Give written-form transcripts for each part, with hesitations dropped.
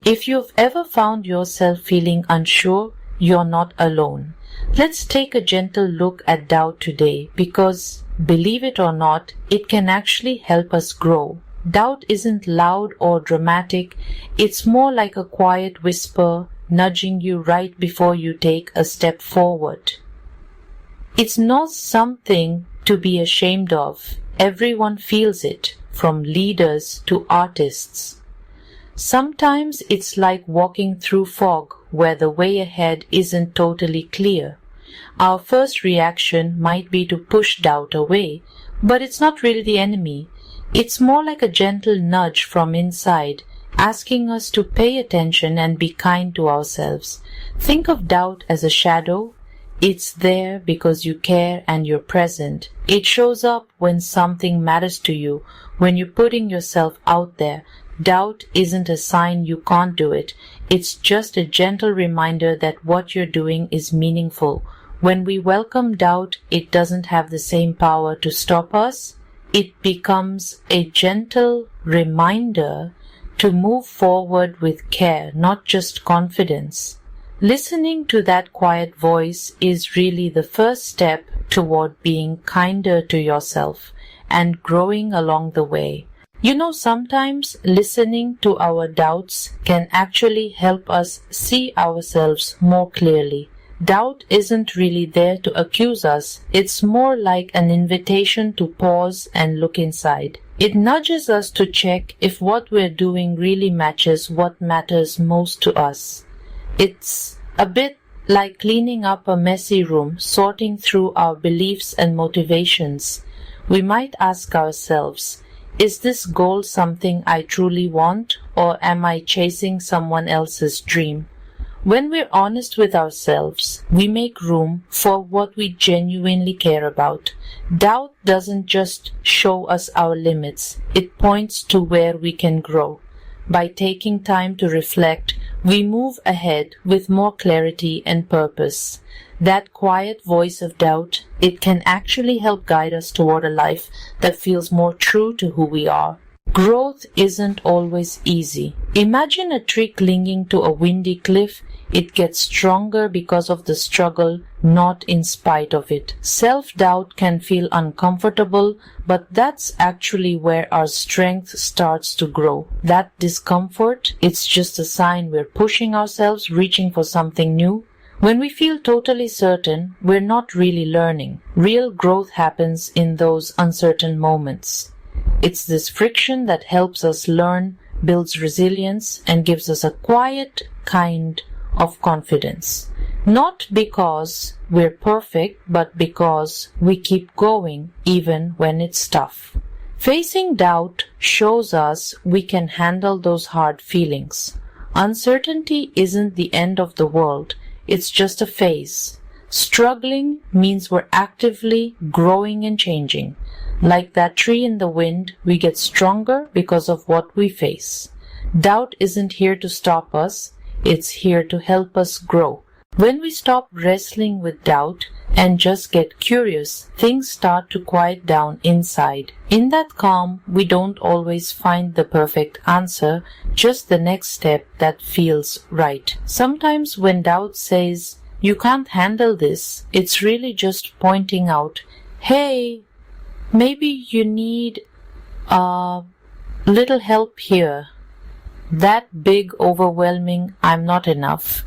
If you've ever found yourself feeling unsure, you're not alone. Let's take a gentle look at doubt today because, believe it or not, it can actually help us grow. Doubt isn't loud or dramatic, it's more like a quiet whisper nudging you right before you take a step forward. It's not something to be ashamed of. Everyone feels it, from leaders to artists. Sometimes it's like walking through fog where the way ahead isn't totally clear. Our first reaction might be to push doubt away, but it's not really the enemy. It's more like a gentle nudge from inside, asking us to pay attention and be kind to ourselves. Think of doubt as a shadow. It's there because you care and you're present. It shows up when something matters to you, when you're putting yourself out there. Doubt isn't a sign you can't do it. It's just a gentle reminder that what you're doing is meaningful. When we welcome doubt, it doesn't have the same power to stop us. It becomes a gentle reminder to move forward with care, not just confidence. Listening to that quiet voice is really the first step toward being kinder to yourself and growing along the way. You know, sometimes listening to our doubts can actually help us see ourselves more clearly. Doubt isn't really there to accuse us. It's more like an invitation to pause and look inside. It nudges us to check if what we're doing really matches what matters most to us. It's a bit like cleaning up a messy room, sorting through our beliefs and motivations. We might ask ourselves, is this goal something I truly want, or am I chasing someone else's dream? When we're honest with ourselves, we make room for what we genuinely care about. Doubt doesn't just show us our limits, it points to where we can grow. By taking time to reflect, we move ahead with more clarity and purpose. That quiet voice of doubt, it can actually help guide us toward a life that feels more true to who we are. Growth isn't always easy. Imagine a tree clinging to a windy cliff. It gets stronger because of the struggle, not in spite of it. Self-doubt can feel uncomfortable, but that's actually where our strength starts to grow. That discomfort, it's just a sign we're pushing ourselves, reaching for something new. When we feel totally certain, we're not really learning. Real growth happens in those uncertain moments. It's this friction that helps us learn, builds resilience, and gives us a quiet kind of confidence. Not because we're perfect, but because we keep going even when it's tough. Facing doubt shows us we can handle those hard feelings. Uncertainty isn't the end of the world, it's just a phase. Struggling means we're actively growing and changing. Like that tree in the wind, we get stronger because of what we face. Doubt isn't here to stop us, it's here to help us grow. When we stop wrestling with doubt and just get curious, things start to quiet down inside. In that calm, we don't always find the perfect answer, just the next step that feels right. Sometimes when doubt says, "You can't handle this," it's really just pointing out, "Hey, maybe you need a little help here." That big, overwhelming "I'm not enough"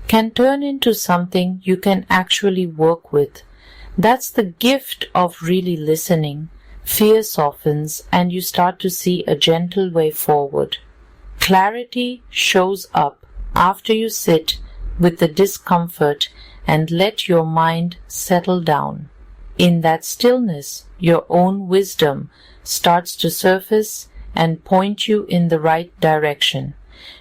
can turn into something you can actually work with. That's the gift of really listening. Fear softens and you start to see a gentle way forward. Clarity shows up after you sit with the discomfort and let your mind settle down. In that stillness, your own wisdom starts to surface and point you in the right direction.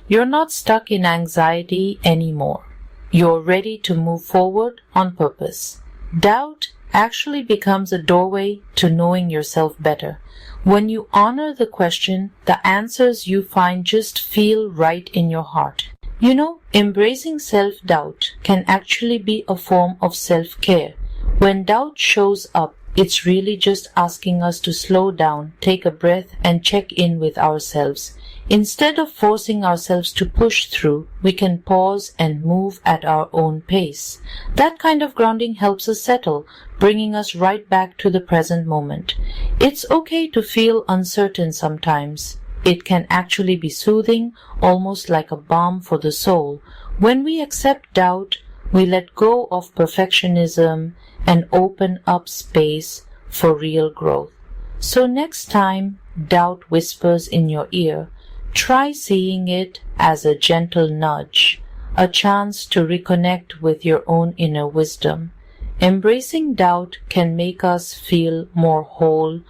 You're not stuck in anxiety anymore. You're ready to move forward on purpose. Doubt actually becomes a doorway to knowing yourself better. When you honor the question, the answers you find just feel right in your heart. You know, embracing self-doubt can actually be a form of self-care. When doubt shows up, it's really just asking us to slow down, take a breath, and check in with ourselves. Instead of forcing ourselves to push through, we can pause and move at our own pace. That kind of grounding helps us settle, bringing us right back to the present moment. It's okay to feel uncertain sometimes. It can actually be soothing, almost like a balm for the soul. When we accept doubt, we let go of perfectionism and open up space for real growth. So next time doubt whispers in your ear, try seeing it as a gentle nudge, a chance to reconnect with your own inner wisdom. Embracing doubt can make us feel more whole,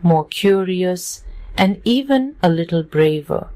more curious, and even a little braver.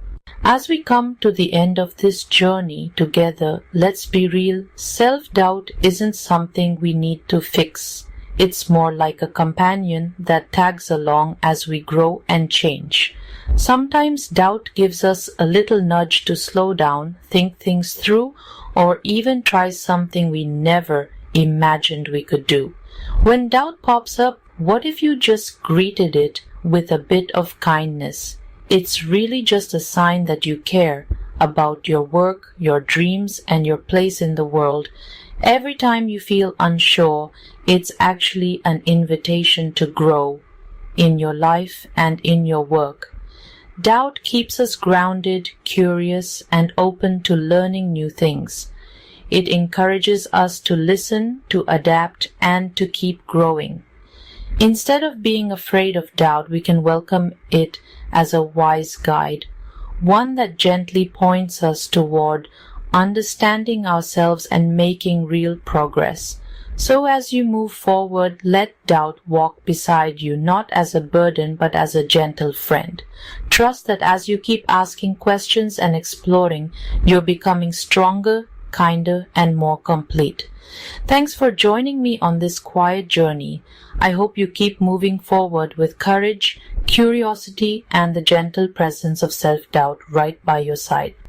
As we come to the end of this journey together, let's be real, self-doubt isn't something we need to fix. It's more like a companion that tags along as we grow and change. Sometimes doubt gives us a little nudge to slow down, think things through, or even try something we never imagined we could do. When doubt pops up, what if you just greeted it with a bit of kindness? It's really just a sign that you care about your work, your dreams, and your place in the world. Every time you feel unsure, it's actually an invitation to grow in your life and in your work. Doubt keeps us grounded, curious, and open to learning new things. It encourages us to listen, to adapt, and to keep growing. Instead of being afraid of doubt, we can welcome it as a wise guide, one that gently points us toward understanding ourselves and making real progress. So as you move forward, let doubt walk beside you, not as a burden, but as a gentle friend. Trust that as you keep asking questions and exploring, you're becoming stronger, kinder, and more complete. Thanks for joining me on this quiet journey. I hope you keep moving forward with courage, curiosity, and the gentle presence of self-doubt right by your side.